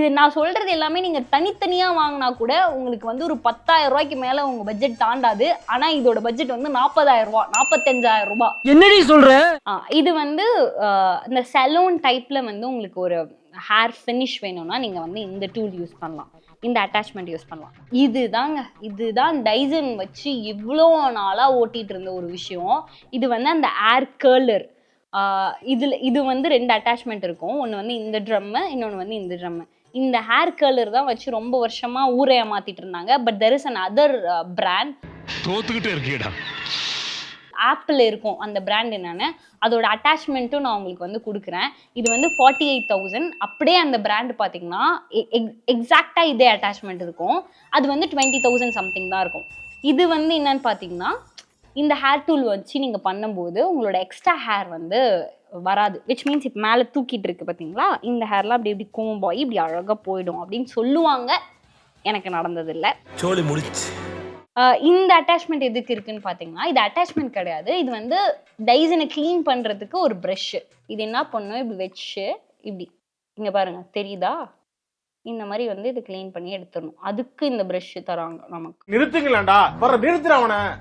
இது நான் சொல்றது எல்லாமே நீங்க தனித்தனியா வாங்கினா கூட உங்களுக்கு வந்து ஒரு 10,000 ரூபாய்க்கு மேல உங்க பட்ஜெட் தாண்டாது. ஆனா இதோட பட்ஜெட் வந்து 40,000 ரூபாய், 45,000 ரூபாய். என்னடி சொல்ற? இது வந்து இந்த சலூன் டைப்ல வந்து உங்களுக்கு ஒரு ஹேர் ஃபினிஷ் வேணும்னா நீங்க வந்து இந்த டூல் யூஸ் பண்ணலாம், இந்த அட்டாச்மெண்ட் யூஸ் பண்ணலாம். இதுதான் டைசன் வச்சு இவ்வளோ நாளா ஓட்டிட்டு இருந்த ஒரு விஷயம். இது வந்து அந்த ஏர் கர்லர். இது வந்து 2 அட்டாச்மெண்ட் இருக்கும். ஒன்று வந்து இந்த ட்ரம்மு, இன்னொன்று வந்து இந்த ட்ரம்மு. இந்த ஹேர் கர்லர் தான் வச்சு ரொம்ப வருஷமா ஊரை ஏமாத்திட்டு இருந்தாங்க. But there is another brand. தோத்துக்கிட்டே இருக்கீடா. ஆப்பிள் இருக்கும் அந்த பிராண்ட் என்னன்னு, அதோட அட்டாச்மெண்ட்டும் நான் உங்களுக்கு வந்து கொடுக்குறேன். இது வந்து 48,000. அப்படியே அந்த பிராண்ட் பார்த்தீங்கன்னா எக்ஸாக்டாக இதே அட்டாச்மெண்ட் இருக்கும். அது வந்து 20,000 சம்திங் தான் இருக்கும். இது வந்து என்னன்னு பார்த்தீங்கன்னா, இந்த ஹேர் டூல் வச்சு நீங்கள் பண்ணும்போது உங்களோட எக்ஸ்ட்ரா ஹேர் வந்து வராது. விச் மீன்ஸ் இப்போ மேலே தூக்கிட்டு இருக்கு பார்த்தீங்களா, இந்த ஹேர்லாம் அப்படி இப்படி கோம்பாகி இப்படி அழகாக போயிடும் அப்படின்னு சொல்லுவாங்க. எனக்கு நடந்ததில்லை. சோலி முடிச்சு. இந்த அட்டாச்மெண்ட் எதுக்கு இருக்குன்னு பார்த்தீங்கன்னா, இது அட்டாச்மெண்ட் கிடையாது. இது வந்து டைசனை க்ளீன் பண்ணுறதுக்கு ஒரு ப்ரஷ்ஷு. இது என்ன பண்ணும், இப்படி வச்சு இப்படி இங்கே பாருங்க தெரியுதா, இந்த மாதிரி வந்து இது க்ளீன் பண்ணி எடுத்துடணும். அதுக்கு இந்த ப்ரஷ் தராங்க நமக்கு. நிறுத்துங்களேன்டா, வர நிறுத்துறவன.